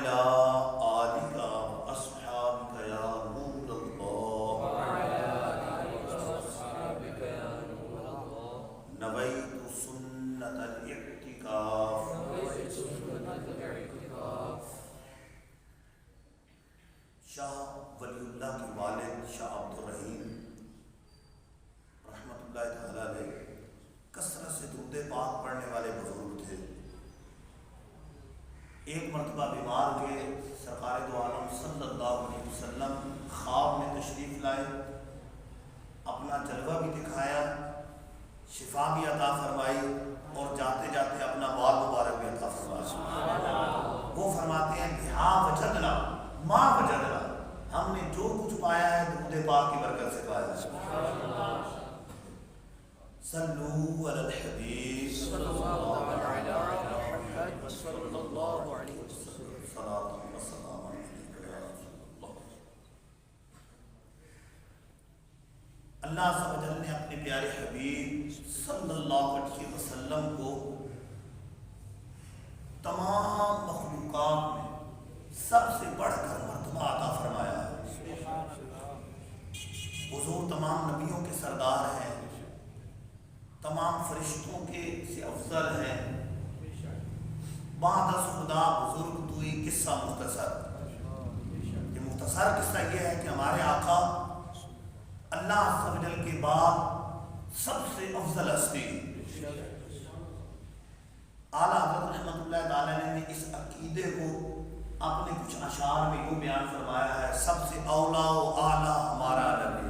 وعلى آلك وأصحابك يا نور الله نويت سنة الاعتكاف شاہ ولی اللہ کے والد شاہ عبد الرحیم رحمۃ اللہ تعالی علیہ کثرت سے درود پاک پڑھنے والے بزرگ تھے۔ ایک مرتبہ بیمار ہوئے، سرکار دو عالم صلی اللہ علیہ وسلم خواب میں تشریف لائے، اپنا جلوہ بھی دکھایا، شفا بھی عطا فرمائی اور جاتے جاتے اپنا بال مبارک بھی عطا فرمایا۔ وہ فرماتے ہیں کہ ہاں وجدنا ماں وجدنا، ہم نے جو کچھ پایا ہے درود پاک کی برکت سے پایا ہے۔ صلو علی الحبیب صلی اللہ علیہ وسلم۔ اللہ عز و جل نے اپنے پیارے حبیب صلی اللہ علیہ وسلم کو تمام مخلوقات میں سب سے بڑھ کر مرتبہ عطا فرمایا ہے۔ حضور تمام نبیوں کے سردار ہیں، تمام فرشتوں کے سے افضل ہیں۔ بعد از خدا بزرگ توئی قصہ مختصر، یہ مختصر قصہ یہ ہے کہ ہمارے آقا اللہ عز و جل کے بعد سب سے افضل ہستی، اعلیٰ حضرت رحمۃ اللہ تعالی نے اس عقیدے کو اپنے کچھ اشعار میں یوں بیان فرمایا ہے: سب سے اولا و اعلیٰ ہمارا نبی،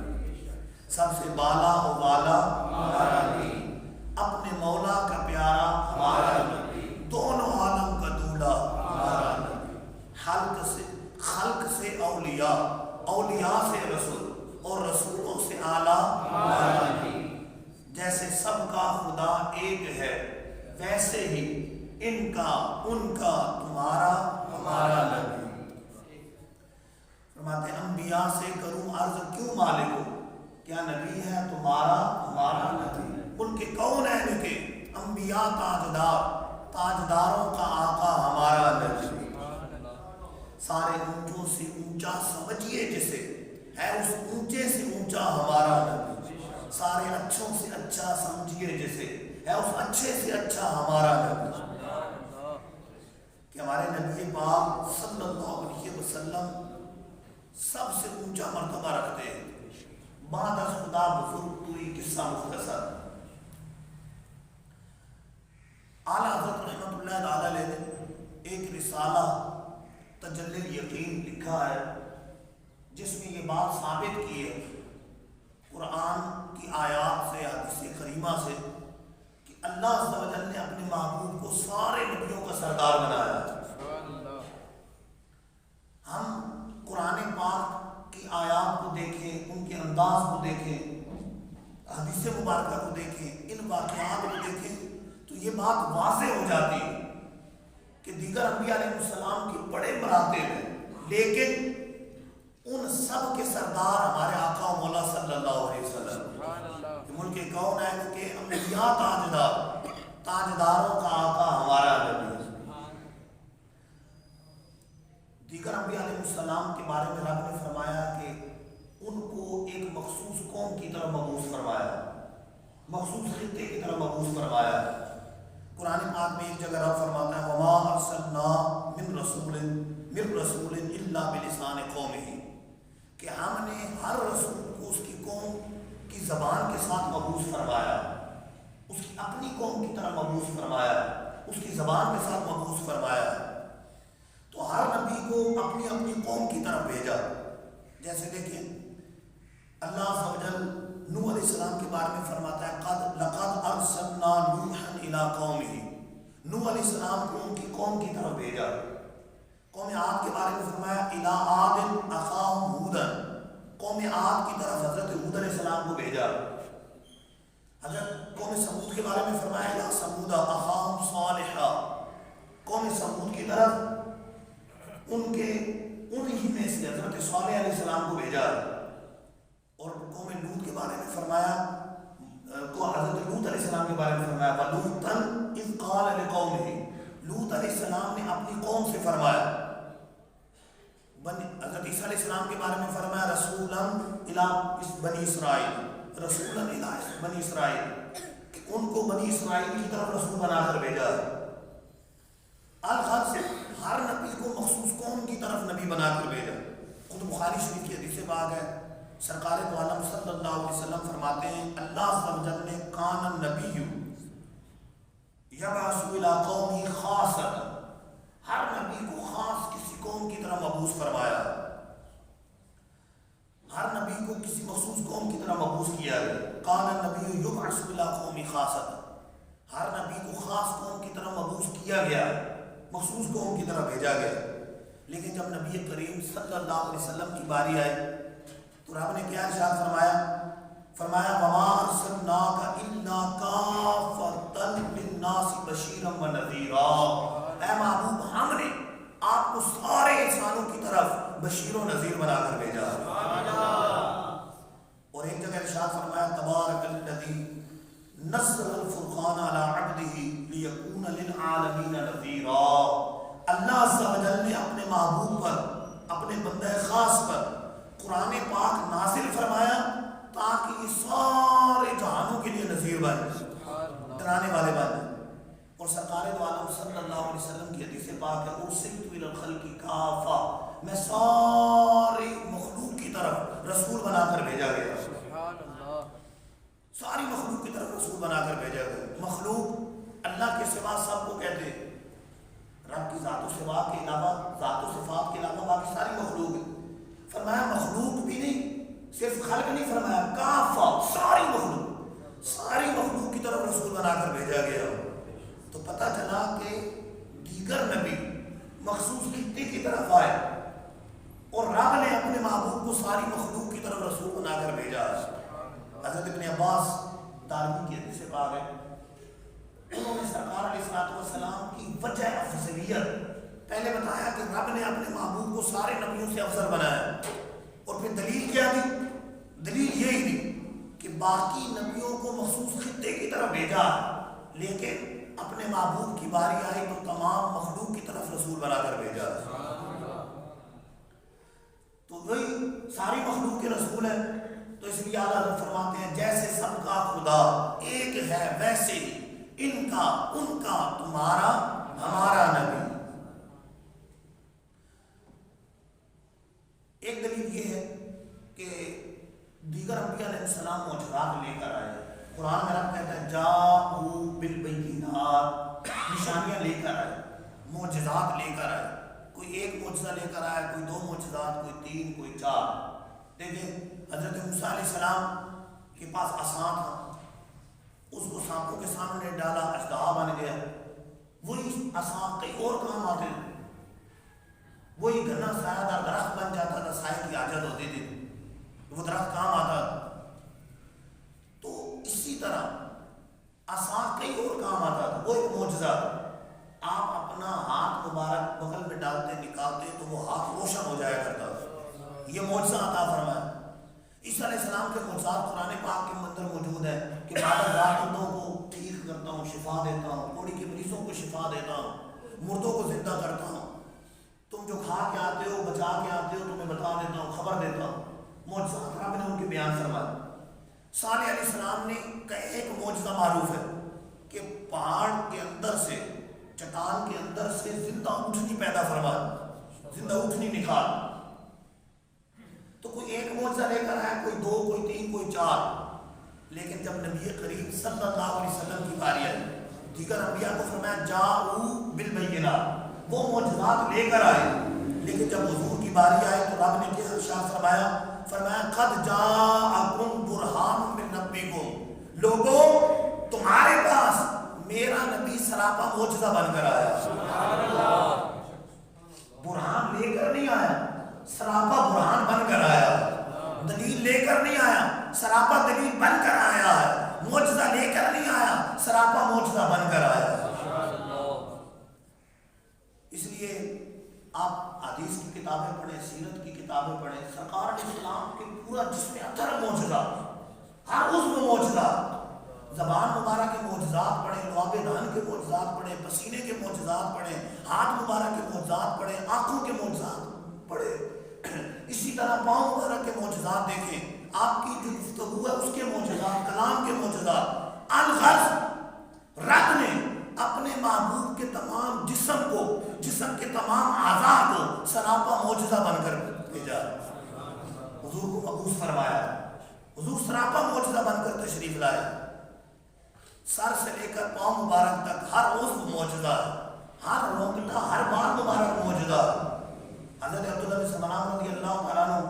سب سے بالا و بالا ہمارا نبی، اپنے مولا کا پیارا ہمارا نبی، دونوں عالم کا دولہا ہمارا نبی، خلق سے اولیاء، اولیاء سے رسول اور رسولوں سے اعلیٰ ہمارا نبی۔ جیسے سب کا خدا ایک ہے ویسے ہی ان کا ان کا تمہارا ہمارا نبی۔ فرماتے ہیں انبیاء سے کروں عرض کیوں مالکو، کیا نبی ہے تمہارا ہمارا نبی؟ ان کے کون ہے نکے انبیاء تاجدار، تاجداروں کا آقا ہمارا نبی۔ سارے اونچوں سے اونچا سمجھیے جسے، ہے اس اونچے سے اونچا ہمارا نبی۔ سارے اچھوں سے اچھا سمجھیے جسے، ہے اس اچھے سے اچھا ہمارا نبی۔ کہ ہمارے نبی پاک صلی اللہ علیہ وسلم سب سے اونچا مرتبہ رکھتے ہیں۔ بعد از خدا بزرگ توئی قصہ مختصر، اعلیٰ حضرت رحمۃ اللہ تعالی علیہ نے ایک رسالہ تجلی الیقین لکھا ہے، جس میں یہ بات ثابت کی ہے قرآن کی آیات سے، حدیث کریمہ سے، کہ اللہ عز و جل نے اپنے محبوب کو سارے نبیوں کا سردار بنایا ہے۔ ہم قرآن پاک کی آیات کو دیکھیں، ان کے انداز کو دیکھیں، حدیث مبارکہ کو دیکھیں، ان واقعات کو دیکھیں تو یہ بات واضح ہو جاتی ہے کہ دیگر انبیاء علیہ السلام کے بڑے مراتب ہیں، لیکن ان سب کے سردار ہمارے آقا و مولا صلی اللہ علیہ وسلم۔ ملک کون ہے کہ انبیاء تاجدار، تاجداروں کا آقا ہمارا نبی۔ دیگر انبیاء علیہ السلام کے بارے میں رب نے فرمایا کہ ان کو ایک مخصوص قوم کی طرف مبعوث فرمایا، مخصوص خطے کی طرف مبعوث فرمایا۔ قرآن پاک میں ایک جگہ رب فرماتا ہے وَمَا أَرْسَلْنَا مِن رَسُولٍ إِلَّا بِلِسَانِ قَوْمِهِ، کہ ہم نے ہر رسول کو اس کی قوم کی زبان کے ساتھ مبعوث فرمایا، اس کی اپنی قوم کی طرح مبعوث فرمایا، اس کی زبان کے ساتھ مبعوث فرمایا۔ تو ہر نبی کو اپنی اپنی قوم کی طرف بھیجا۔ جیسے دیکھیں اللہ عز و جل نوح علیہ السلام کے بارے میں فرماتا ہے لَقَدْ أَرْسَلْنَا نُوحًا إِلَىٰ قَوْمِهِ، نوح علیہ السلام کو ان کی قوم کی طرف بھیجا۔ قوم عاد کے بارے میں فرمایا إِلَىٰ عَادٍ أَخَاهُمْ هُودًا، قوم عاد کی طرف حضرت ہود علیہ السلام کو بھیجا۔ حضرت قوم سمود کے بارے میں فرمایا إِلَىٰ ثَمُودَ أَخَاهُمْ صَالِحًا، قوم سمود کی طرف انہی میں سے حضرت صالح علیہ السلام کو بھیجا۔ اور قوم لوط کے بارے میں فرمایا، حضرت لوط علیہ السلام کے بارے میں فرمایا وَلُوطًا إِذْ قَالَ لِقَوْمِهِ، لوط علیہ السلام نے اپنی قوم سے فرمایا السلام کے بارے میں فرمایا رسولاً الی بنی اسرائیل، رسولاً الی بنی اسرائیل، کہ ان کو بنی اسرائیل کی طرف رسول بنا کر بھیجا ہے۔ الغرض ہر نبی کو مخصوص قوم کی طرف نبی بنا کر بھیجا۔ خود بخاری شریف کی حدیث پاک ہے، سرکار دو عالم صلی اللہ علیہ وسلم فرماتے ہیں اللہ عز و جل نے کان النبی یبعث الی قومی خاصۃ، ہر نبی کو خاص کسی قوم کی طرف مبعوث فرمایا، ہر نبی کو کسی مخصوص قوم کی طرف مبعوث کیا گیا۔ کان النبی یبعث الی قومی خاصۃ، ہر نبی کو خاص قوم کی طرف مبعوث کیا گیا، مخصوص قوم کی طرف بھیجا گیا۔ لیکن جب نبی کریم صلی اللہ علیہ وسلم کی باری آئی تو رب نے کیا ارشاد فرمایا وما ارسلناک الا کافۃ للناس بشیرا ونذیرا، اے محبوب ہم نے آپ کو سارے انسانوں کی طرف بشیر و نذیر بنا کر بھیجا۔ اور ایک جگہ ارشاد فرمایا تبارک الذی نزل الفرقان علی عبدہ لیکون للعالمین نذیرا، اللہ عز و جل نے اپنے محبوب پر، اپنے بندہ خاص پر قرآن پاک نازل فرمایا تاکہ یہ سارے جہانوں کے لیے نذیر بنے، ڈرانے والے بنے۔ اور سرکار دو عالم صلی اللہ علیہ وسلم کی حدیث پاک ہے ارسلت الی الخلق کافہ، میں ساری مخلوق کی طرف رسول بنا کر بھیجا گیا، ساری مخلوق کی طرف رسول بنا کر بھیجا گیا۔ مخلوق اللہ کے سوا سب کو کہتے ہیں، رب کی ذات و سوا کے علاوہ، ذات و صفات کے علاوہ باقی ساری مخلوق ہے۔ فرمایا مخلوق بھی نہیں، صرف خلق نہیں فرمایا، کافہ، ساری مخلوق کی طرف رسول بنا کر بھیجا گیا۔ تو پتہ چلا کہ دیگر نبی مخصوص خطے کی طرف آئے اور رب نے اپنے محبوب کو ساری مخلوق کی طرف رسول بنا کر بھیجا۔ حضرت ابن عباس دارمی کی حدیث سے پاک ہے، انہوں نے سرکار علیہ السلام کی وجہ افضلیت پہلے بتایا کہ رب نے اپنے محبوب کو سارے نبیوں سے افضل بنایا، اور پھر دلیل کیا دی؟ دلیل یہی دی کہ باقی نبیوں کو مخصوص خطے کی طرف بھیجا، لیکن اپنے محبوب کی باری آئی تو تمام مخلوق کی طرف رسول بنا کر بھیجا۔ تو وہی ساری مخلوق کے رسول ہیں، تو اس لیے اعلیٰ حضرت فرماتے ہیں جیسے سب کا خدا ایک ہے ویسے ہی ان کا، ان کا، تمہارا، ہمارا نبی۔ ایک دلیل یہ ہے کہ دیگر انبیاء علیہ السلام معجزات لے کر آئے، قرآن میں رب کہتا ہے جاءوا بالبینات، نشانیاں لے کر آئے، معجزات لے کر آئے، کوئی ایک معجزہ لے کر آیا، کوئی دو معجزات، کوئی تین، کوئی چار۔ دیکھیں حضرت موسیٰ علیہ السلام کے پاس عصا تھا، اس کو سانپوں کے سامنے ڈالا، اژدہا بن گیا، وہی عصا کئی اور کام آتے، وہی گھنا سایہ دار درخت بن جاتا تھا، سائے کی حاجت ہوتی تھی، وہ درخت کام آتا تھا۔ تو اسی طرح عصا کئی اور کام آتا تھا، وہ ایک معجزہ، آپ اپنا ہاتھ مبارک بغل میں ڈالتے نکالتے تو وہ ہاتھ روشن ہو جایا کرتا تھا، یہ معجزہ عطا فرمایا۔ عیسیٰ علیہ السلام کے معجزات قرآن پاک کے اندر موجود ہیں کہ بعد راتوں کو ٹھیک کرتا ہوں، شفا دیتا ہوں، کوڑی کے مریضوں کو شفا دیتا ہوں، مردوں کو زندہ کرتا ہوں، تم جو کھا کے آتے ہو، بچا کے آتے ہو، تمہیں بتا دیتا ہوں، خبر دیتا ہوں۔ معجزات رب نے ان کے بیان فرمائے۔ صالح علیہ السلام نے کا ایک معجزہ معروف ہے کہ پہاڑ کے اندر سے، چٹان کے اندر سے زندہ اٹھنی پیدا فرمایا، زندہ اٹھنی نکال۔ تو کوئی ایک معجزہ لے کر آیا، کوئی دو، کوئی تین، کوئی چار، لیکن جب نبی کریم صلی اللہ علیہ وسلم کی باری آئی، دیگر انبیاء کو فرمایا جاءوا بالبینات، وہ معجزات لے کر آئے، لیکن جب حضور کی باری آئی تو رب نے کیا ارشاد فرمایا؟ فرمایا قد جاءکم برہان من ربکم، لوگوں تمہارے پاس میرا نبی سراپا معجزہ بن کر آیا، برہان لے کر نہیں آیا، سراپا برہان بن کر آیا، دلیل لے کر نہیں آیا، سراپا دلیل بن کر آیا ہے، معجزہ لے کر نہیں آیا، سراپا معجزہ بن کر آیا۔ اس لیے آپ حدیث کی کتابیں پڑھیں، سیرت کی کتابیں پڑھیں، سرکار علیہ السلام کے پورا جسم اثر معجزہ، ہر عضو معجزہ، زبان مبارک کے معجزات پڑھیں، لعاب دہن کے معجزات پڑھیں، پسینے کے معجزات پڑھیں، ہاتھ مبارک کے معجزات پڑھیں، آنکھوں کے معجزات پڑھیں۔ اسی اسی طرح پاؤں مبارک کے معجزات دیکھیں، آپ کی جو گفتگو ہے اس کے معجزات، کلام کے معجزات۔ الغرض رب نے اپنے محبوب کے تمام جسم کو، جسم کے تمام اعضاء کو سراپا معجزہ بن کر بھیجا، حضور کو مبعوث فرمایا، حضور سراپا معجزہ بن کر تشریف لائے۔ سر سے لے کر پاؤں مبارک تک ہر عضو معجزہ ہے، ہر رونگٹا، ہر بال مبارک معجزہ ہے۔ حضرت عبداللہ بن سلام رضی اللہ تعالیٰ عنہ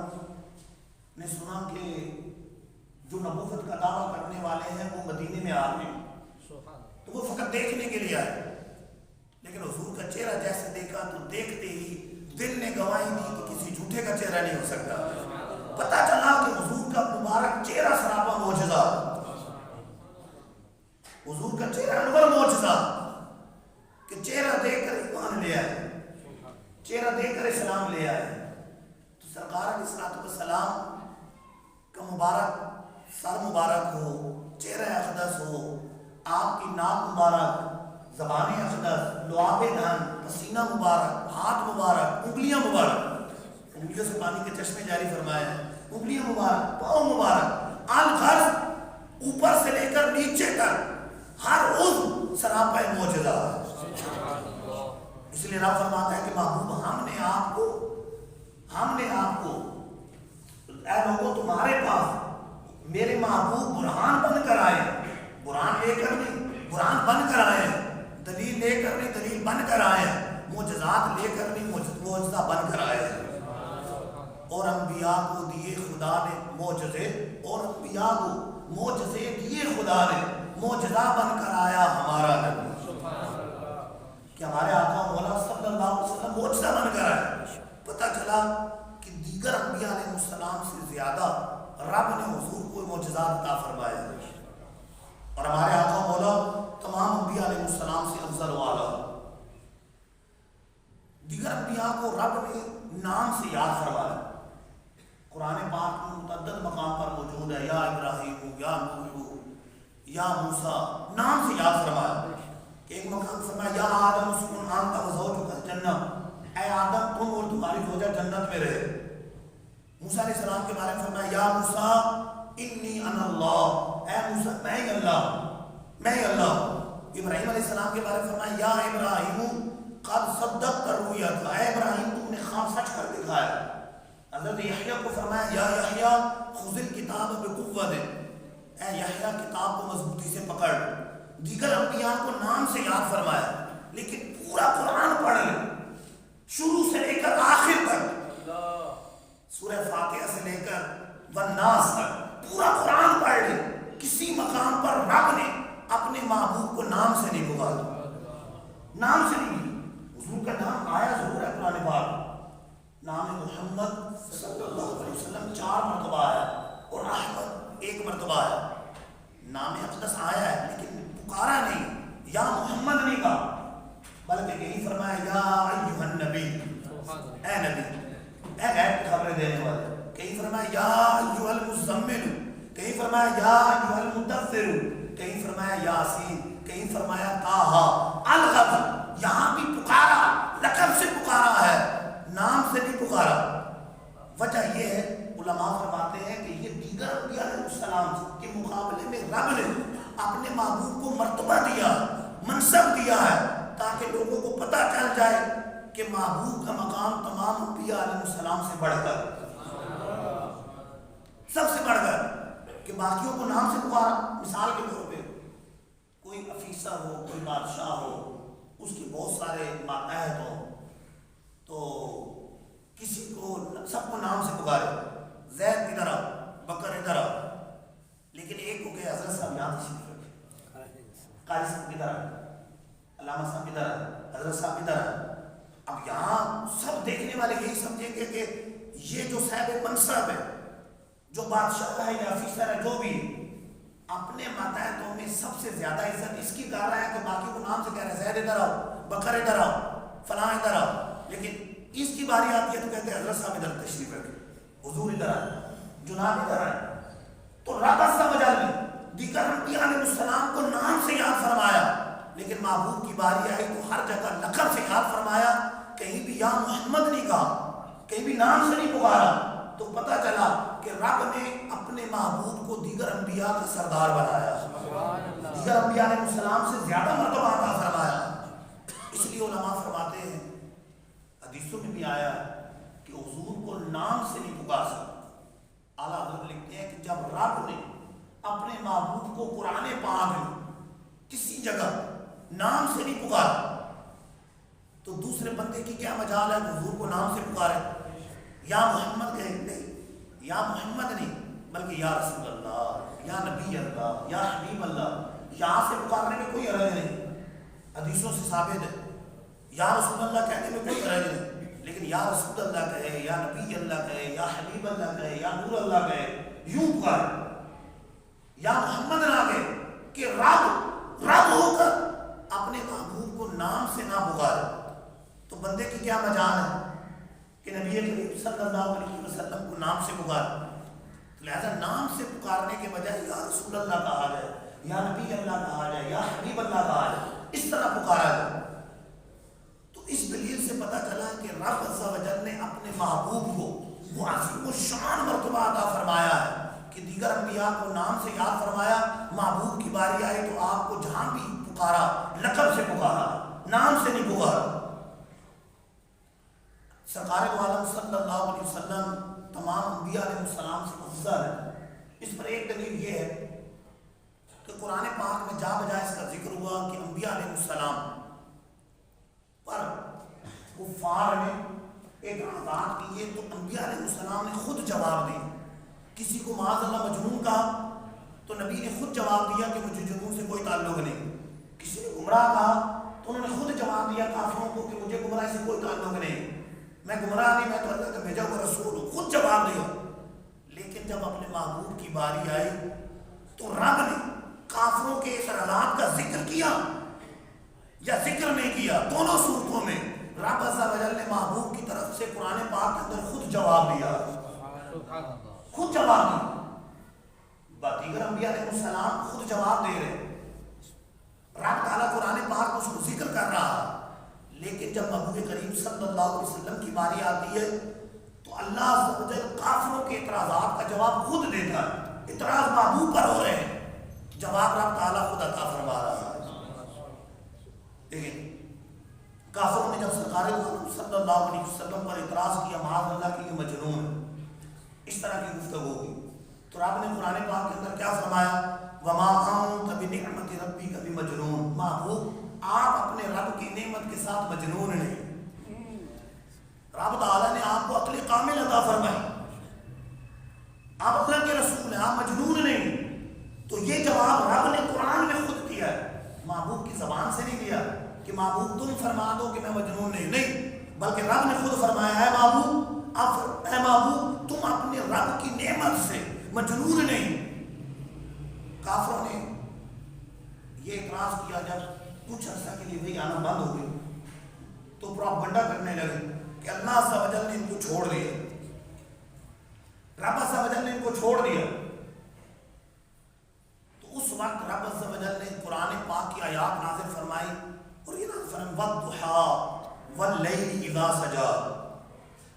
نے سنا کہ جو نبوت کا دعویٰ کرنے والے ہیں وہ مدینے میں آ گئے، تو وہ فقط دیکھنے کے لیے آئے، لیکن حضور کا چہرہ جیسے دیکھا تو دیکھتے ہی دل نے گواہی دی کہ کسی جھوٹے کا چہرہ نہیں ہو سکتا۔ پتہ چلا کہ حضور کا مبارک چہرہ سراپا معجزہ، حضور کا چہرہ انور معجزہ، کہ چہرہ دیکھ کر ایمان لے آئے، چہرہ دیکھ کر اسلام لے آئے۔ تو سرکار علیہ الصلوۃ والسلام کا مبارک سر مبارک ہو، چہرہ اقدس ہو، آپ کی ناک مبارک، زبان اقدس، لعاب دہن، پسینہ مبارک، ہاتھ مبارک، انگلیاں مبارک، انگلیوں سے پانی کے چشمے جاری فرمائے ہیں، انگلیاں مبارک، پاؤں مبارک، الغرض اوپر سے لے کر نیچے تک ہر عضو سراپا معجزہ۔ اس لیے رب فرماتا ہے کہ محبوب ہم نے آپ کو اے لوگوں تمہارے پاس میرے محبوب برہان بن کر آئے، برہان لے کر نہیں، برہان بن کر آئے، دلیل لے کر نہیں، دلیل بن کر آئے، معجزات لے کر نہیں، معجزہ بن کر آئے۔ اور انبیاء کو دیے خدا نے معجزے، اور انبیاء کو معجزے دیے خدا نے، معجزہ بن کر آیا ہمارا نبی، کہ ہمارے آقا مولا صلی اللہ علیہ وسلم معجزہ بن کر آئے۔ پتہ چلا کہ دیگر انبیاء علیہ السلام سے زیادہ رب نے حضور کو معجزات عطا فرمائے، اور ہمارے آقا مولا تمام انبیاء علیہ السلام سے افضل و اعلیٰ۔ دیگر انبیاء کو رب نے نام سے یاد فرمایا، قرآن پاک میں متعدد مقام پر موجود ہے، یا ابراہیم، یا نوح، یا موسیٰ، نام سے یاد فرمایا۔ کہ ایک مقام فرمایا یا آدم اسکن انت وزوجک الجنہ، اے آدم تم اور تمہاری زوجہ جنت میں رہے۔ موسیٰ علیہ السلام کے بارے میں فرمایا یا موسیٰ انی انا اللہ، اے موسیٰ میں ہی اللہ۔ ابراہیم علیہ السلام کے بارے میں فرمایا یا ابراہیم قد صدقت الرؤیا، اے ابراہیم تم نے خواب سچ کر دکھایا۔ حضرت یحییٰ کو فرمایا یا یحییٰ خذ الکتاب بقوۃ، اے یحییٰ کتاب کو مضبوطی سے پکڑ۔ دیگر انبیاء کو نام سے یاد فرمایا، لیکن پورا قرآن پڑھ لیں شروع سے لے کر آخر تک، سورہ فاتحہ سے لے کر والناس تک پورا قرآن پڑھ لیں، کسی مقام پر رب نے اپنے محبوب کو نام سے نہیں پکارا، نام سے نہیں۔ حضور کا نام آیا ضرور ہے قرآن پاک، نام محمد صلی اللہ علیہ وسلم 4 مرتبہ آیا، اور احمد 1 مرتبہ آیا۔ نام اقدس آیا ہے لیکن پکارا نہیں، یا محمد نہیں کہا، بلکہ یہی فرمایا یا ایھا النبی، اے نبی، اے غیب کی خبریں دینے والے، کہیں فرمایا یا ایھا المزمل، کہیں فرمایا یا ایھا المدثر، کہیں فرمایا یاسین، کہیں فرمایا طٰہٰ۔ الغرض یہاں بھی پکارا، لقب سے پکارا ہے، نام سے نہیں پکارا۔ وجہ یہ ہے، علماء فرماتے ہیں کہ یہ دیگر انبیاء علیہ السلام کے مقابلے میں رب نے اپنے محبوب کو مرتبہ دیا، منصب دیا ہے، تاکہ لوگوں کو پتہ چل جائے کہ محبوب کا مقام تمام انبیاء علیہ السلام سے بڑھ کر، سب سے بڑھ کر، کہ باقیوں کو نام سے پکارا۔ مثال کے طور پہ کوئی افیسر ہو، کوئی بادشاہ ہو، اس کے بہت سارے ماتحت ہوں، تو کسی کو سب کو نام سے پکارے، زید ادھر آ، بکر ادھر آ، لیکن ایک کو کہ حضرت صاحب یہاں تشریف رکھے، قاری صاحب ادھر آ، علامہ صاحب ادھر آ، حضرت صاحب ادھر آ۔ اب یہاں سب دیکھنے والے یہی سمجھیں گے کہ یہ جو صاحب منصب ہے، جو بادشاہ ہے یا افیسر ہے، جو بھی اپنے ماتحتوں میں سب سے زیادہ عزت اس کی کر رہا ہے کہ باقی کو نام سے کہہ رہے ہیں، زید ادھر آؤ، بکر ادھر آؤ، فلاں ادھر آؤ، لیکن اس کی باری آتی ہے تو کہتے ہیں حضرت صاحب ادھر تشریف رکھے، حضور ادھر آئے، جناب ادھر آئے۔ تو رب عز و جل نے دیگر انبیاء علیہ السلام کو نام سے یاد فرمایا، لیکن محبوب کی باری آئی تو ہر جگہ لقب سے یاد فرمایا، کہیں بھی یا محمد نہیں کہا، کہیں بھی نام سے نہیں پکارا، تو پتہ چلا کہ رب نے اپنے محبوب کو دیگر انبیاء کا سردار بنایا، دیگر انبیاء علیہ السلام سے زیادہ مرتبہ عطا فرمایا۔ اس لیے علماء فرماتے ہیں، حدیثوں میں بھی آیا کہ حضور کو نام سے نہیں پکار سکتا۔ اعلیٰ حضرت لکھتے ہیں کہ جب رب نے اپنے محبوب کو قرآن پاک میں کسی جگہ نام سے نہیں پکارا تو دوسرے بندے کی کیا مجال ہے کہ حضور کو نام سے پکارے؟ یا محمد کہے، نہیں، یا محمد نہیں، بلکہ یا رسول اللہ، یا نبی اللہ، یا حبیب اللہ، یہاں سے پکارنے میں کوئی حرج نہیں، حدیثوں سے ثابت ہے۔ یا رسول اللہ کہنے میں کوئی حرج نہیں، لیکن یا رسول اللہ کہے، یا نبی اللہ کہے، یا حبیب اللہ کہے، یا نور اللہ کہے، یوں پکارے، یا محمد نہ کہے کہ رب ہو کر اپنے محبوب کو نام سے نہ پکارے تو بندے کی کیا مجال ہے کہ نبی کریم صلی اللہ علیہ وسلم کو نام سے پکارے؟ لہذا نام سے پکارنے کے بجائے یا رسول اللہ کہا جائے، یا نبی اللہ کہا جائے، یا حبیب اللہ کہا جائے، اس طرح پکارا جائے۔ تو اس دلیل سے پتہ چلا کہ رب عز و جل نے اپنے محبوب کو وہ عظیم الشان مرتبہ عطا فرمایا ہے کہ دیگر انبیاء کو نام سے یاد فرمایا، محبوب کی باری آئی تو آپ کو جہاں بھی پکارا لقب سے پکارا، نام سے نہیں پکارا۔ سرکار دو عالم صلی اللہ علیہ وسلم تمام انبیاء علیہ السلام سے افضل ہے۔ اس پر ایک دلیل یہ ہے کہ قرآن پاک میں جا بجا اس کا ذکر ہوا کہ انبیاء علیہ السلام پر کفار نے اعتراضات کیے تو انبیاء علیہ السلام نے خود جواب دیا۔ کسی کو معاذ اللہ مجنون کہا تو نبی نے خود جواب دیا کہ مجھے جنون سے کوئی تعلق نہیں۔ کسی نے گمراہ کہا تو انہوں نے خود جواب دیا کافروں کو کہ مجھے گمراہ سے کوئی تعلق نہیں، میں گمراہ نہیں، میں تو اللہ کا بھیجا ہوا رسول ہوں، خود جواب دیا۔ لیکن جب اپنے محبوب کی باری آئی تو رب نے کافروں کے اعتراضات کا ذکر کیا یا ذکر نہیں کیا، دونوں صورتوں میں رب عز و جل نے محبوب کی طرف سے قرآن پاک کے اندر خود جواب دیا، خود جواب دیا۔ دیگر انبیاء علیہ السلام خود جواب دے رہے، رب تعالیٰ قرآن پاک میں اس کو ذکر کر رہا، لیکن جب محبوب کریم صلی اللہ علیہ وسلم کی باری آتی ہے تو اللہ عز و جل کافروں کے اعتراضات کا جواب خود دیتا ہے۔ اعتراض محبوب پر ہو رہے ہیں، جواب رب تعالیٰ خود عطا فرما رہا ہے۔ لیکن کافروں نے جب سرکار صلی اللہ علیہ وسلم پر اعتراض کیا، معاذ اللہ کی یہ مجنون ہے، اس طرح کی گفتگو کی، تو رب نے قرآن پاک کے اندر کیا فرمایا؟ وَمَا أَنْتَ بِنِعْمَةِ رَبِّكَ بِمَجْنُونٍ، محبوب آپ اپنے رب کی نعمت کے ساتھ مجنون نہیں۔ رب تعالیٰ نے آپ کو عقل کامل عطا فرمائی، آپ اللہ کے رسول ہیں، آپ مجنون نہیں۔ تو یہ جواب رب نے قرآن میں خود دیا ہے، محبوب کی زبان سے نہیں دیا کہ محبوب تم فرما دو کہ میں مجنون نہیں، بلکہ رب نے خود فرمایا ہے محبوب، اے محبوب تم اپنے رب کی نعمت سے مجنون نہیں۔ کافروں نے یہ اعتراض کیا، جب کچھ عرصہ کے لیے وہی آنا بند ہو گئی تو پروپیگنڈا کرنے لگے کہ اللہ عز و جل نے ان کو چھوڑ دیا، رب عز و جل نے ان کو چھوڑ دیا۔ تو اس وقت رب عز و جل نے قرآن پاک کی آیات نازل فرمائی، اور یہ نازل فرمائی وَالضُّحَىٰ وَاللَّيْلِ إِذَا سَجَىٰ،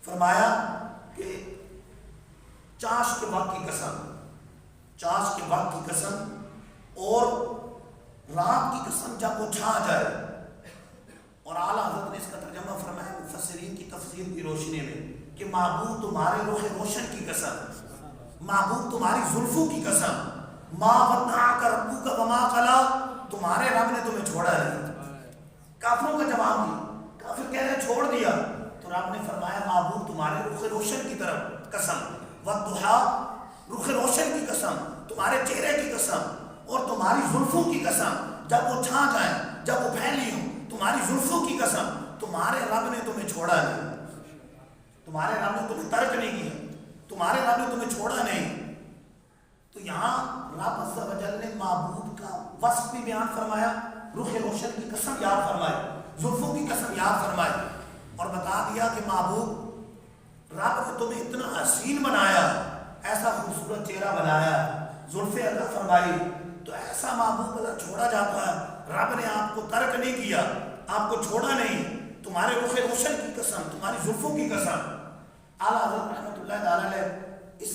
فرمایا کہ چاش کے وقت کی قسم، چاش کے وقت کی قسم اور رات کی قسم جب وہ چھا جائے۔ اور اعلیٰ حضرت نے اس کا ترجمہ فرمایا مفسرین کی تفسیر کی روشنی میں کہ محبوب تمہارے رخ روشن کی قسم، محبوب تمہاری زلفوں کی قسم، ما ودعک ربک وما قلی، تمہارے رب نے تمہیں چھوڑا نہیں۔ کافروں کا جواب دیا، کافر کہہ رہے چھوڑ دیا، تو رب نے فرمایا محبوب تمہارے رخ روشن کی طرف قسم، والضحیٰ رخ روشن کی قسم، تمہارے چہرے کی قسم اور تمہاری زلفوں کی قسم، جب وہ چھا جائیں، جب وہ پھیلی ہوں، تمہاری زلفوں کی قسم، تمہارے رب نے تمہیں چھوڑا نہیں، تمہارے رب نے تمہیں ترک نہیں کیا، تمہارے رب نے تمہیں چھوڑا نہیں۔ تو یہاں رب عز و جل نے محبوب کا وصف بھی بیان فرمایا، رخ روشن کی قسم یاد فرمائی، زلفوں کی قسم یاد فرمائی، اور بتا دیا کہ محبوب رب نے تمہیں اتنا حسین بنایا، ایسا خوبصورت چہرہ بنایا، زلفیں عطا فرمائی، تو ایسا محبوب اگر چھوڑا جاتا ہے، رب نے آپ کو ترک نہیں کیا، آپ کو چھوڑا نہیں، تمہارے رخ روشن کی قسم، تمہاری زلفوں کی قسم۔ اعلیٰ حضرت رحمۃ اللہ تعالی علیہ اس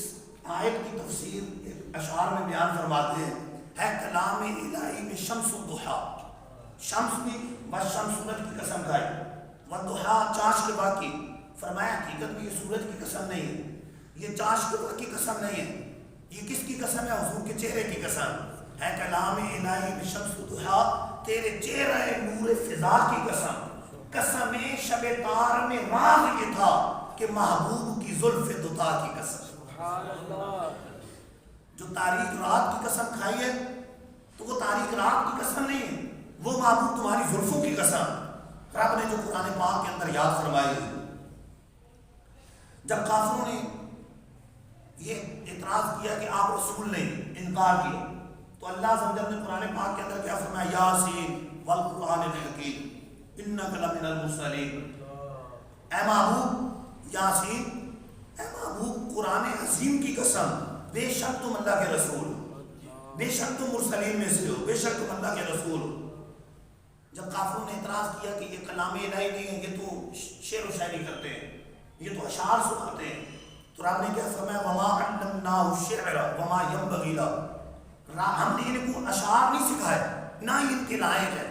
آیت کی تفسیر اشعار میں بیان فرماتے ہیں، ہے کلام الہی میں شمس و ضحیٰ، شمس بھی بس شمس سورج کی قسم کھائی، والضحیٰ چاش کے باقی، فرمایا حقیقت میں یہ سورج کی قسم نہیں ہے، یہ چاش کے باقی قسم نہیں ہے، یہ کس کی قسم ہے؟ حضور کے چہرے کی قسم ہے، کلام الہی میں شمس و ضحیٰ، تیرے چہرہ نور فضا کی قسم، قسم شب تار میں راز یہ تھا کہ محبوب کی زلف دوتا کی قسم، جو تاریخ رات کی قسم کھائی ہے تو وہ تاریخ رات کی قسم نہیں ہے، وہ محبوب تمہاری زلفوں کی قسم رب نے جو قرآن پاک کے اندر یاد فرمائی ہے۔ جب کافروں نے یہ اعتراض کیا کہ آپ رسول نہیں، انکار کیا، تو اللہ عز و جل نے قرآن پاک کے اندر کیا فرمایا؟ یاسین والقرآن الحکیم انک لمن المرسلین، اے محبوب یاسین، اے محبوب قرآن عظیم کی قسم، بے شک تم اللہ کے رسول ہو، بے شک تم مرسلین میں سے ہو، بے شک تم اللہ کے رسول ہو۔ جب کافروں نے اعتراض کیا کہ یہ کلام الہی نہیں ہے، یہ تو شعر و شاعری کرتے ہیں، یہ تو اشعار سناتے ہیں، تو رب نے کیا فرمایا؟ وما علمناہ الشعر وما ينبغی لہ، ہم نے ان کو اشعار نہیں سکھائے، نہ ان کے لائق ہے،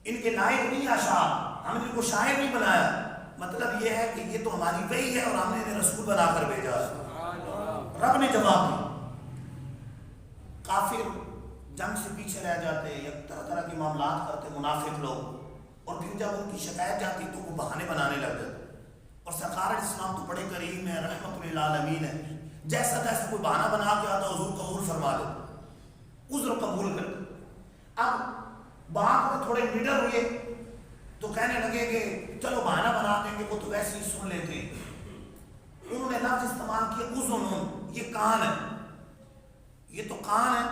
ان کے لائق نہیں اشعار، ہم نے ان کو شاعر نہیں بنایا، مطلب یہ ہے کہ یہ تو ہماری وحی ہے اور ہم نے انہیں رسول بنا کر بھیجا ہے۔ رب نے جواب دیا۔ کافر جنگ سے پیچھے رہ جاتے یا طرح طرح کے معاملات کرتے منافق لوگ، اور پھر جب ان کی شکایت جاتی تو وہ بہانے بنانے لگ جاتے، اور سرکار اسلام تو بڑے کریم ہے، رحمت للعالمین ہے، جیسا جیسا کوئی بہانہ بنا کے آتا حضور قبول فرما لیتے، عذر قبول کرتے۔ اب بات میں تھوڑے نڈر ہوئے تو کہنے لگے کہ چلو بہانہ بنا دیں گے، وہ تو ویسے ہی سن لیتے ہیں۔ انہوں نے لفظ استعمال کیا اذن، یہ کان ہے، یہ تو کان ہے،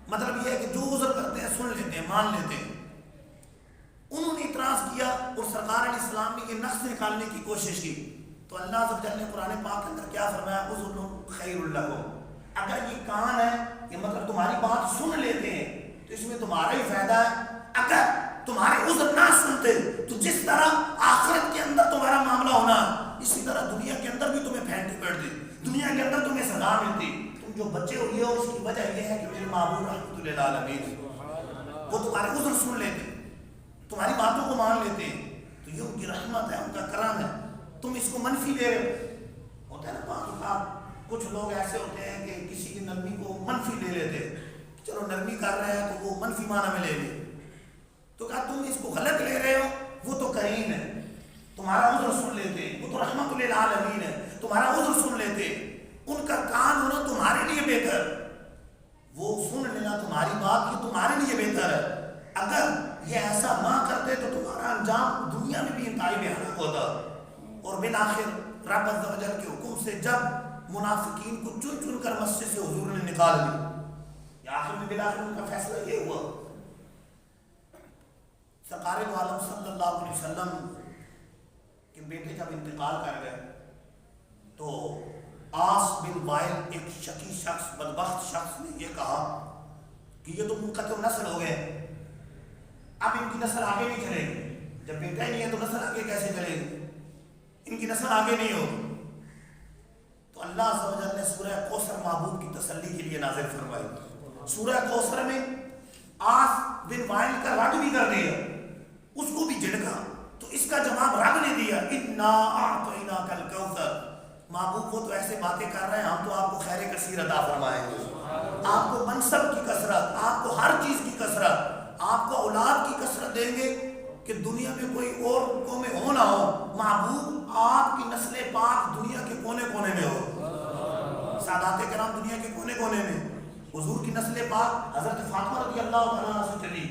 مطلب یہ ہے کہ جو عذر کرتے ہیں سن لیتے ہیں، مان لیتے ہیں۔ انہوں نے اعتراض کیا اور سرکار علیہ السلام نے یہ نقص نکالنے کی کوشش کی، تو اللہ عز و جل نے قرآن پاک کے اندر کیا فرمایا؟ اذن خیر لکم، اگر یہ کان ہے یہ مطلب تمہاری بات سن لیتے ہیں تو اس میں تمہارا ہی فائدہ ہے، اگر تمہارے عذر نہ سنتے تو جس طرح آخرت کے اندر تمہارا معاملہ ہونا اسی طرح دنیا کے اندر بھی تمہیں پھینٹی پڑتی، دنیا کے اندر تمہیں سزا ملتی، تم جو بچے ہوئے ہو اس کی وجہ یہ ہے کہ میرے معبود رحمت للعالمین وہ تمہارے عذر سن لیتے، تمہاری باتوں کو مان لیتے ہیں، تو یہ ان کی رحمت ہے، ان کا کرم ہے، تم اس کو منفی لے رہے ہو۔ ہوتا ہے نا بعض اوقات کچھ لوگ ایسے ہوتے ہیں کہ کسی کی نرمی کو منفی لے لیتے ہیں، چلو نرمی کر رہے ہیں تو وہ منفی معنی میں لے لیں، تو کہا تم اس کو غلط لے رہے ہو، وہ تو کریم ہے، تمہارا عذر سن لیتے، وہ تو رحمت للعالمین ہے، تمہارا عذر سن لیتے، ان کا کان ہونا تمہارے لیے بہتر، وہ سن لینا تمہاری بات یہ تمہارے لیے بہتر ہے، اگر یہ ایسا نہ کرتے تو تمہارا انجام دنیا میں بھی انتہائی بھیانک ہوتا۔ اور بالآخر رب عز و جل کے حکم سے جب منافقین کو چن چن کر مسجد سے حضور نے نکال دی، یا آخر میں بالآخر ان کا فیصلہ یہ ہوا، سرکار دو عالم صلی اللہ علیہ وسلم کے بیٹے جب انتقال کر گئے تو آس بن وائل ایک شقی شخص، بدبخت شخص نے یہ کہا کہ یہ تو منقطع نسل ہو گئے، اب ان کی نسل آگے نہیں چلے گی، جب بیٹا ہی نہیں ہے تو نسل آگے کیسے چلے گی، ان کی نسل آگے نہیں ہوگی۔ تو اللہ عز و جل نے سورہ کوثر محبوب کی تسلی کے لیے نازل فرمائی، سورہ کوثر میں آس بن وائل کا رد بھی کر دیا، اس کو بھی جھڑکا، تو اس کا جواب رب نے دیا، انا اعطیناک الکوثر، محبوب وہ تو ایسے باتیں کر رہے ہیں، ہم تو آپ کو خیر کثیر عطا فرمائیں گے، آپ کو منصب کی کثرت، آپ کو ہر چیز کی کثرت، آپ کو اولاد کی کثرت دیں گے کہ دنیا میں کوئی اور قومیں ہو نہ ہو، محبوب آپ کی نسل پاک دنیا کے کونے کونے میں ہو، سادات کرام دنیا کے کونے کونے میں، حضور کی نسل پاک حضرت فاطمہ رضی اللہ تعالیٰ عنہ سے چلی،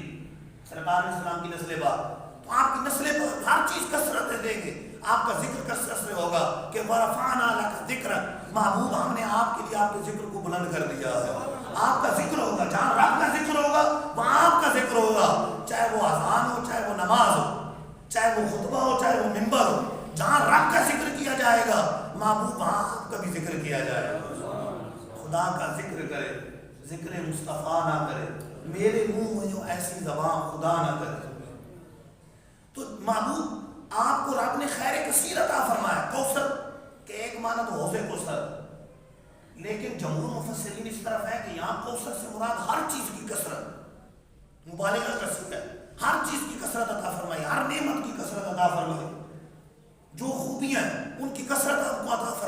سرکار اسلام کی نسل پاک، تو آپ کی نسل پاک ہر چیز کثرت دیں گے، آپ کا ذکر کثرت سے ہوگا کہ ورفعنا لک ذکرک، محبوب ہم نے آپ کے لیے آپ کے ذکر کو بلند کر دیا ہے، آپ کا ذکر ہوگا، جہاں رب کا ذکر ہوگا وہاں آپ کا ذکر ہوگا، چاہے وہ اذان ہو، چاہے وہ نماز ہو، چاہے وہ خطبہ ہو، چاہے وہ منبر ہو، جہاں رب کا ذکر کیا جائے گا محبوب وہاں آپ کا بھی ذکر کیا جائے گا۔ خدا کا ذکر کرے، ذکر مصطفیٰ نہ کرے، میرے منہ میں جو ایسی زبان خدا نہ کرے۔ تو محبوب آپ کو رب نے خیر کثیر عطا فرمایا، کوثر کہ ایک ماں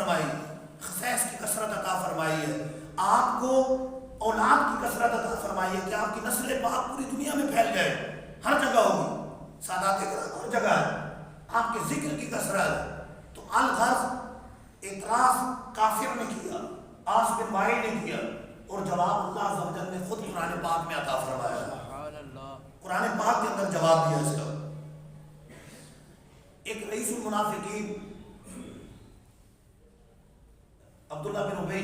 فرمائی, خصائص کی کثرت عطا فرمائی ہے, آپ کو اولاد کی کثرت عطا فرمائی ہے کہ آپ کی نسل پاک پوری دنیا میں پھیل جائے, ہر جگہ ہوگی, سادات کرام ہر جگہ ہے, آپ کے ذکر کی کثرت ہے. تو الغرض اعتراض کافر نے کیا, آس بن وائل نے کیا, اور جواب اللہ عز و جل نے خود قرآن پاک میں عطا فرمایا ہے. قرآن پاک کے اندر جواب دیا اس کا. ایک رئیس المنافقین عبداللہ بن ابی,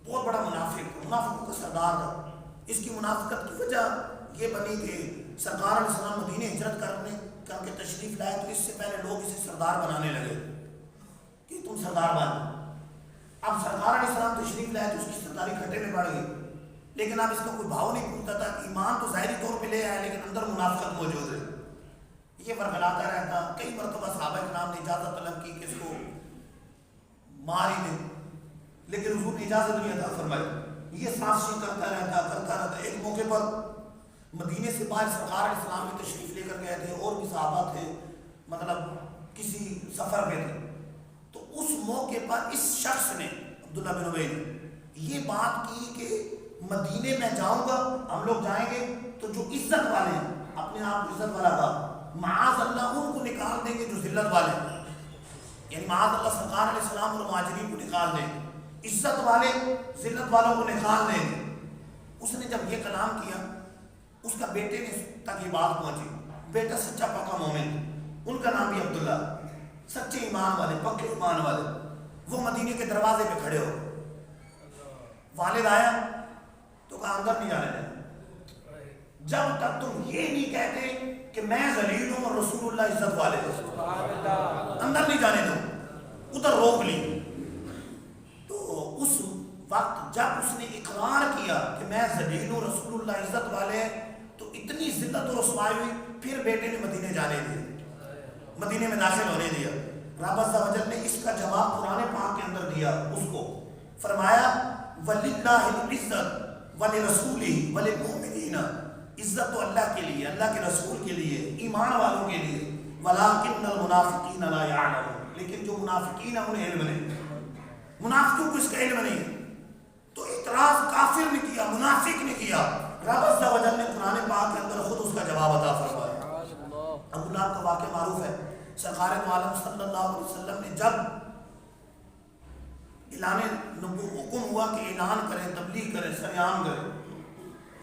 بہت بڑا منافق, منافقوں کا سردار تھا. اس کی منافقت کی وجہ یہ بنی کہ سرکار علیہ السلام مدینہ ہجرت کر کے تشریف لائے, تو اس سے پہلے لوگ اسے سردار بنانے لگے کہ تم سردار بن. اب سرکار علیہ السلام تشریف لائے تو اس کی سرداری کھٹے میں بڑھ گئی, لیکن اب اس کا کوئی بھاؤ نہیں پوچھتا تھا. ایمان تو ظاہری طور پہ لے آیا لیکن اندر منافقت موجود ہے, یہ برگلاتا رہتا. کئی مرتبہ صحابہ کرام نے اجازت طلب کی کہ اس کو مار ہی دیں, لیکن حضور نے اجازت نہیں عطا فرمائی. یہ سازشیں کرتا رہتا. ایک موقع پر مدینے سے باہر سرکار علیہ السلام کی تشریف لے کر گئے تھے, اور بھی صحابہ تھے, مطلب کسی سفر میں تھے. تو اس موقع پر اس شخص نے, عبداللہ بن ابی نے, یہ بات کی کہ مدینے میں جاؤں گا, ہم لوگ جائیں گے تو جو عزت والے ہیں, اپنے آپ عزت والا تھا, معاذ اللہ ان کو نکال دیں گے جو ذلت والے ہیں, یعنی معاذ اللہ سرکار علیہ السلام اور مہاجرین کو نکال دیں گے, عزت والے ذلت والوں کو نکال دیں گے. اس نے جب یہ کلام کیا, اس کا بیٹے نے تک یہ بات پہنچی. بیٹا سچا پکا مومن, ان کا نام بھی عبداللہ, سچے ایمان والے, پکے ایمان والے. وہ مدینے کے دروازے پہ کھڑے ہو, والد آیا تو کہا اندر نہیں جانے دیں جب تک تم یہ نہیں کہتے کہ میں ذلیل ہوں اور رسول اللہ عزت والے, اندر نہیں جانے دو. ادھر روک لی. تو اس وقت جب اس نے اقرار کیا کہ میں ذلیل ہوں, رسول اللہ عزت والے, تو اتنی ذلت اور رسوائی ہوئی, پھر بیٹے نے مدینے جانے دیا, مدینے میں داخل ہونے دیا. رب عز و جل نے اس کا جواب قرآن پاک کے اندر دیا. اس کو فرمایا وَلِلَّهِ الْعِزَّةُ وَلِرَسُولِهِ وَلِلْمُؤْمِنِينَ, عزت تو اللہ کے لیے, اللہ کے رسول کے لیے, ایمان والوں کے لیے. وَلَٰكِنَّ الْمُنَافِقِينَ لَا يَعْلَمُونَ, لیکن جو منافقین ہیں انہیں علم نہیں, منافقوں کو اس کا علم نہیں. تو اعتراض کافر نے کیا, منافق نے کیا. رب عز و جل نے قرآن پاک کے اندر خود اس کا جواب عطا فرمایا. ابو لہب کا واقعہ معروف ہے. سرکار دو عالم صلی اللہ علیہ وسلم نے جب اعلان حکم ہوا کہ اعلان کریں, تبلیغ کریں, سریام کریں,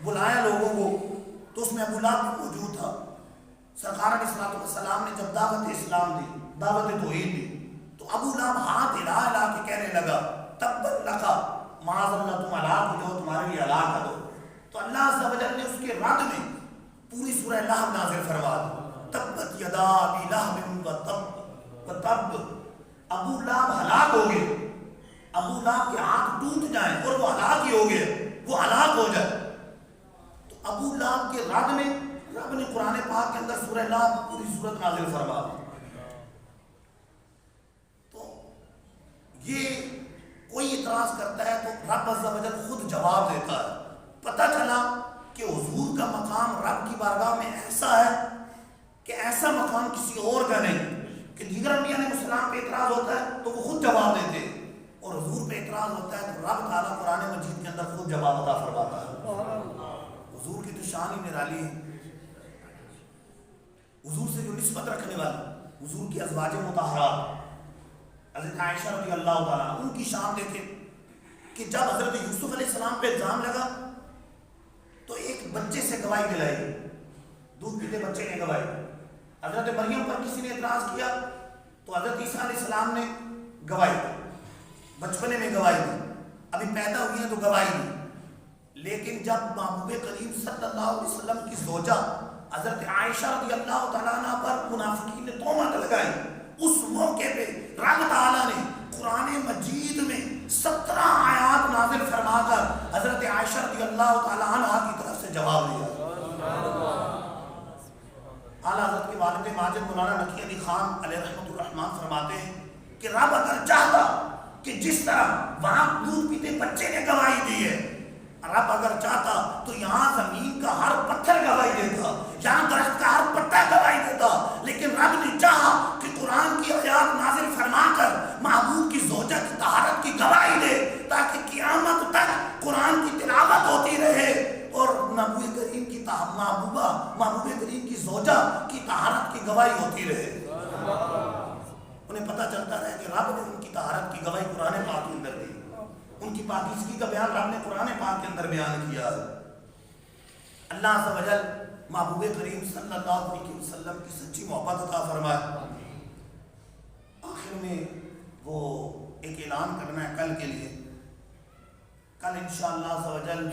بلایا لوگوں کو, تو اس میں ابو لہب بھی موجود تھا. سرکار علیہ السلام نے جب دعوت اسلام دی, دعوت توحید دی, تو ابو لہب ہاتھ ہلا ہلا کے کہنے لگا تبت لکا, معاذ اللہ تم ہلاک ہو جاؤ, تمہارے لیے ہلاک ہو. تو اللہ عز و جل نے اس کے رد میں پوری سورہ لہب نازل فرما دی. تبت یدا ابی لہب و تب, ابو لہب ہلاک ہو گئے, ابو لہب کے ہاتھ ٹوٹ جائیں اور وہ ہلاک ہی ہو گئے, وہ ہلاک ہو جائے. تو ابو لہب کے رد میں رب نے قرآن پاک کے اندر سورہ لہب پوری سورت نازل فرما دی. تو یہ کوئی اعتراض کرتا ہے تو رب عز و جل خود جواب دیتا ہے. پتہ چلا کہ حضور کا مقام رب کی بارگاہ میں ایسا ہے کہ ایسا مقام کسی اور کا نہیں, کہ دیگر انبیاء علیہ السلام پہ اعتراض ہوتا ہے تو وہ خود جواب دیتے, اور حضور پہ اعتراض ہوتا ہے تو رب تعالیٰ قرآن مجید کے اندر خود جواب عطا فرماتا ہے. حضور کی تو شان ہی نرالی ہے. حضور سے جو نسبت رکھنے والا, حضور کی ازواج مطہرات, حضرت عائشہ رضی اللہ تعالیٰ, ان کی شان دیکھیں کہ جب حضرت یوسف علیہ السلام پہ الزام لگا تو ایک بچے سے گواہی دلائی, دودھ پیتے بچے نے گواہی. حضرت مریم پر کسی نے اعتراض کیا تو حضرت عیسیٰ علیہ السلام نے گواہی دی, بچپنے میں گواہی دی, ابھی پیدا ہوئی ہیں تو گواہی دی. لیکن جب محبوب کریم صلی اللہ علیہ وسلم کی زوجہ حضرت عائشہ رضی اللہ تعالیٰ عنہ پر منافقین نے تہمت لگائی, اس موقع پہ رب تعالیٰ نے قرآن مجید میں 17 آیات نازل فرما کر حضرت عائشہ رضی اللہ تعالیٰ عنہ کی طرف سے جواب دیا. اعلیٰ حضرت کے والد ماجد مولانا نقی علی خان علیہ رحمۃ الرحمن فرماتے ہیں کہ رب اگر چاہتا کہ جس طرح وہاں دودھ پیتے بچے نے گواہی دی ہے, رب اگر چاہتا تو یہاں زمین کا ہر پتھر گواہی دیتا, یہاں درخت کا ہر پتا گواہی دیتا. لیکن رب نے چاہا کہ قرآن کی آیات نازل فرما کر محبوب کی رب نے ان کی طہارت کی گواہی قرآن پاک کے اندر دی، ان کی پاکیزگی کا بیان رب نے قرآن پاک کے اندر بیان کیا۔ اللہ عز و جل محبوب کریم صلی اللہ علیہ وسلم کی سچی محبت عطا فرمائے۔ آخر میں وہ ایک اعلان کرنا ہے کل کے لیے۔ کل انشاءاللہ عز و جل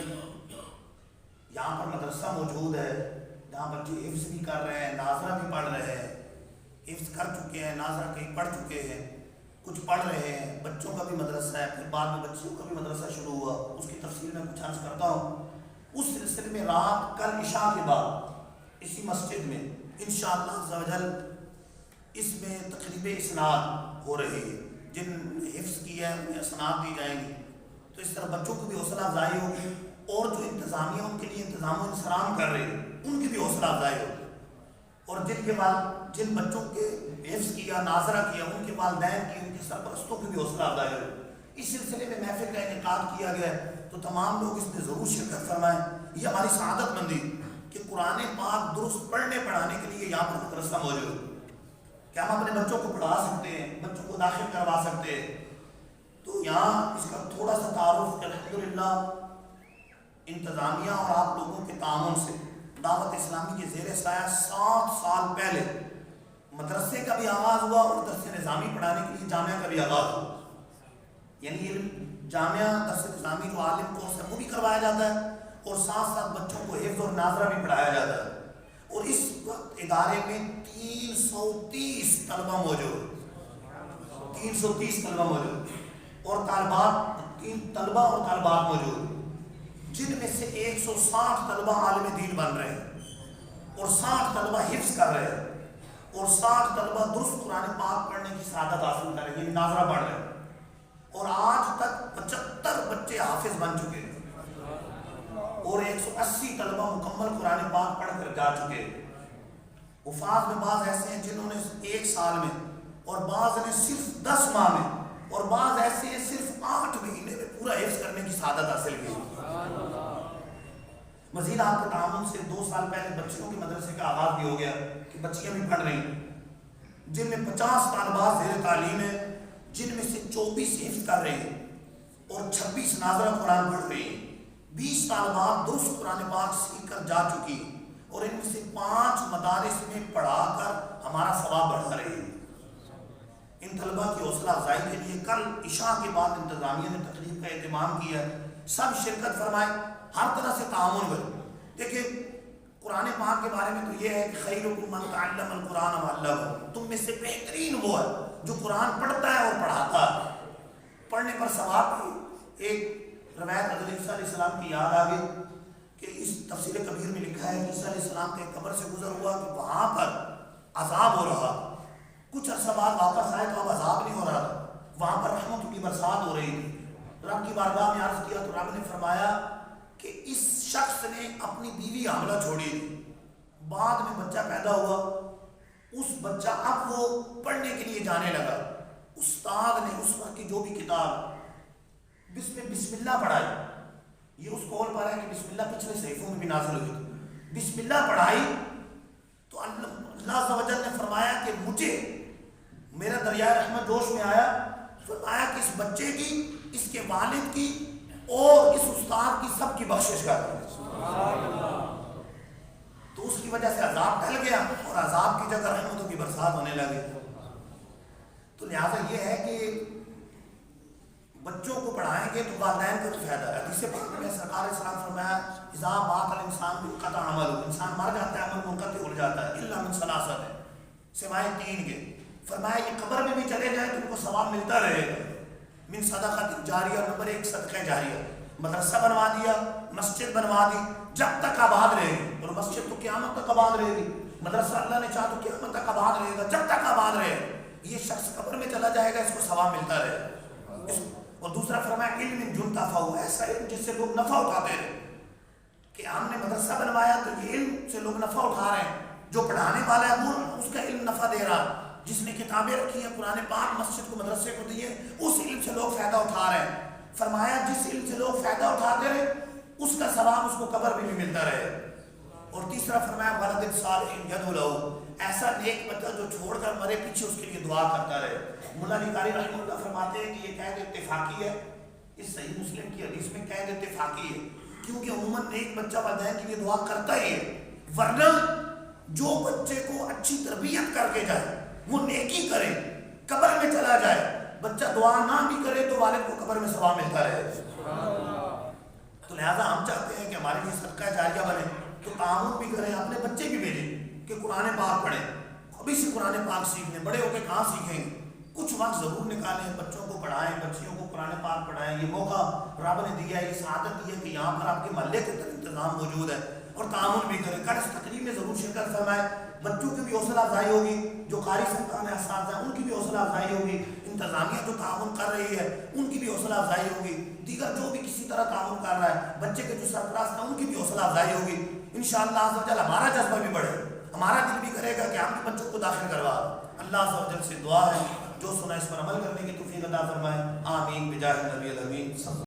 یہاں پر مدرسہ موجود ہے جہاں بچے حفظ بھی کر رہے ہیں، ناظرہ بھی پڑھ رہے ہیں، حفظ کر چکے ہیں، ناظرہ کہیں پڑھ چکے ہیں، کچھ پڑھ رہے ہیں، بچوں کا بھی مدرسہ ہے، پھر بعد میں بچیوں کا بھی مدرسہ شروع ہوا، اس کی تفصیل میں کچھ عرض کرتا ہوں۔ اس سلسلے میں رات کل عشاء کے بعد اسی مسجد میں انشاءاللہ عز و جل اس میں تقریب اسناد ہو رہی ہے، جن نے حفظ کیا ہے انہیں اسناد دی جائیں گی، تو اس طرح بچوں کو بھی حوصلہ افزائی ہوگی، اور جو انتظامیہ ان کے لیے انتظام و انصرام کر رہے ہیں ان کی بھی حوصلہ افزائی ہوگی، اور جن بچوں کے حفظ کیا، ناظرہ کیا، ان کے والدین کی، ان کے سرپرستوں کی بھی حوصلہ افزائی ہوگی۔ اس سلسلے میں محفل کا انعقاد کیا گیا ہے، تو تمام لوگ اس میں ضرور شرکت فرمائیں۔ یہ ہماری سعادت مندی کہ قرآن پاک درست پڑھنے پڑھانے کے لیے یہاں پر مدرسہ موجود ہے، کہ ہم اپنے بچوں کو پڑھا سکتے ہیں، بچوں کو داخل کروا سکتے ہیں۔ تو یہاں اس کا تھوڑا سا تعارف الحمدللہ انتظامیہ اور آپ لوگوں کے تعاون سے دعوت اسلامی کے زیر سایہ 7 سال پہلے مدرسے کا بھی آغاز ہوا اور درس نظامی پڑھانے کے لیے جامعہ کا بھی آغاز ہوا، یعنی جامعہ درس نظامی جو عالم کورس ہے وہ بھی کروایا جاتا ہے، اور ساتھ ساتھ بچوں کو حفظ اور ناظرہ بھی پڑھایا جاتا ہے، اور اس وقت ادارے میں 330 طلبہ موجود، 330 طلبہ موجود، اور طلبہ اور طالبات موجود، جن میں سے 160 طلبہ عالم دین بن رہے ہیں، اور 60 طلبہ حفظ کر رہے ہیں، اور 60 طلبہ درست قرآن پاک پڑھنے کی سعادت حاصل کر رہے ہیں، یعنی ناظرہ پڑھ رہے ہیں، اور آج تک 75 بچے حافظ بن چکے ہیں، اور 180 طلبہ مکمل قرآن پاک پڑھ کر جا چکے ہیں۔ حفاظ میں بعض ایسے ہیں جنہوں نے 1 سال میں، اور بعض نے صرف 10 ماہ میں، اور بعض ایسے ہیں صرف 8 مہینے میں پورا حفظ کرنے کی سعادت حاصل کی۔ مزید آپ کے تعاون سے 2 سال پہلے بچیوں کے مدرسے کا آغاز بھی ہو گیا کہ بچیاں بھی پڑھ رہی ہیں، جن میں 50 طالبات زیر تعلیم ہیں، جن میں سے 24 حفظ کر رہے ہیں اور 26 ناظرہ قرآن پڑھ رہے ہیں۔ 20 طالبات درست قرآن پاک سیکھ کر جا چکی، اور ان میں سے 5 مدارس میں پڑھا کر ہمارا ثواب بڑھا رہے ہیں۔ ان طلبہ کی حوصلہ افزائی کے لیے کل عشاء کے بعد انتظامیہ نے تقریب کا اہتمام کیا ہے، سب شرکت فرمائیں، ہر طرح سے تعاون کریں۔ دیکھیں قرآن پاک کے بارے میں تو یہ ہے کہ خیرکم من تعلم القرآن وعلمہ، تم میں سے بہترین وہ ہے جو قرآن پڑھتا ہے اور پڑھاتا ہے۔ پڑھنے پر ثواب کی ایک روایت حضرت عیسیٰ علیہ السلام کی یاد آ گئی کہ اس تفسیر کبیر میں لکھا ہے کہ عیسیٰ علیہ السلام کے قبر سے گزر ہوا کہ وہاں پر عذاب ہو رہا، کچھ عرصہ بعد واپس آئے تو اب عذاب نہیں ہو رہا تھا، وہاں پر رحمت کی برسات ہو رہی تھی۔ رب کی بارگاہ میں عرض کیا تو رب نے فرمایا کہ اس شخص نے اپنی بیوی حاملہ چھوڑی تھی، بعد میں بچہ پیدا ہوا، اس بچہ اب وہ پڑھنے کے لیے جانے لگا، استاد نے اس وقت کی جو بھی کتاب بسم اللہ پڑھائی، یہ اس قول پر ہے کہ بسم اللہ پچھلے صحیفوں میں بھی نازل ہوئی تھی، بسم اللہ پڑھائی تو اللہ عز و جل نے فرمایا کہ مجھے میرا دریائے رحمت جوش میں آیا، فرمایا کہ اس بچے کی، اس کے والد کی اور اس استاد کی سب کی بخشش کر دی، تو اس کی وجہ سے عذاب ٹل گیا اور عذاب کی جگہ رحمتوں کی برسات ہونے لگی۔ تو لہٰذا یہ ہے کہ بچوں کو پڑھائیں گے تو والدین کو فائدہ ہے۔ حدیث پاک میں سرکار اسلام فرمایا اذا مات الانسان انقطع عملہ، انسان مر جاتا ہے عمل منقطع ہو جاتا ہے، الا من ثلاثۃ، سوائے 3 کے، فرمایا یہ قبر میں بھی چلے جائیں تو ان کو ثواب ملتا رہے گا، من صدقۃ جاریہ، نمبر 1 صدقہ جاریہ، مدرسہ بنوا دیا، مسجد بنوا دی، جب تک آباد رہے گی، اور مسجد تو قیامت تک آباد رہے گی، مدرسہ اللہ نے چاہا تو قیامت تک آباد رہے گا، جب تک آباد رہے یہ شخص قبر میں چلا جائے گا اس کو ثواب ملتا رہے گا۔ اور دوسرا فرمایا علم جنتفع، ایسا علم جس سے لوگ نفع اٹھاتے رہے، کہ ہم نے مدرسہ بنوایا تو یہ علم سے لوگ نفع اٹھا رہے ہیں، جو پڑھانے والا ہے وہ اس کا علم نفع دے رہا، جس نے کتابیں رکھی ہیں قرآن پاک مسجد کو مدرسے کو دیے اس علم سے لوگ فائدہ اٹھا رہے ہیں، فرمایا جس علم سے لوگ فائدہ اٹھاتے رہے اس کا ثواب اس کو قبر میں بھی ملتا رہے۔ اور تیسرا فرمایا ولد صالح یدعو لہ، ایسا نیک بچہ جو چھوڑ کر مرے پیچھے اس کے لیے دعا کرتا رہے۔ مولا علی قاری رحمہ اللہ فرماتے ہیں کہ یہ قید اتفاقی ہے، اس صحیح مسلم کی حدیث میں قید اتفاقی ہے، کیونکہ عموماً نیک بچہ والدین کے لیے دعا کرتا ہی ہے، ورنہ جو بچے کو اچھی تربیت کر کے جائے، وہ نیکی کرے، قبر میں چلا جائے، بچہ دعا نہ بھی کرے تو والد کو قبر میں ثواب ملتا رہے۔ تو لہٰذا ہم چاہتے ہیں کہ ہمارے لیے صدقہ جاریہ بنے، تو تعاون بھی کریں، اپنے بچے بھی بھیجیں کہ قرآن پاک پڑھیں، ابھی سے قرآن پاک سیکھ لیں، بڑے ہو کے کہاں سیکھیں گے؟ کچھ وقت ضرور نکالیں، بچوں کو پڑھائیں، بچیوں کو قرآن پاک پڑھائیں۔ یہ موقع رب نے دیا ہے، یہ سعادت دی ہے کہ یہاں پر آپ کے محلے کے اندر انتظام موجود ہے، اور تعاون بھی کریں۔ کل اس تقریب میں ضرور شرکت فرمائیں، بچوں کی بھی حوصلہ افزائی ہوگی، جو قاری صاحبان اساتذہ ہیں ان کی بھی حوصلہ افزائی ہوگی، انتظامیہ جو تعاون کر رہی ہے ان کی بھی حوصلہ افزائی ہوگی، دیگر جو بھی کسی طرح تعاون کر رہا ہے، بچے کے جو سرپرست ہیں ان کی بھی حوصلہ افزائی ہوگی۔ انشاءاللہ عز و جل ہمارا جذبہ بھی بڑھے، ہمارا دل بھی کرے گا کہ ہم بھی بچوں کو داخل کروا۔ اللہ عز و جل سے دعا ہے جو سنا اس پر عمل کرنے کی توفیق عطا فرمائے، آمین بجاہ النبی الامین۔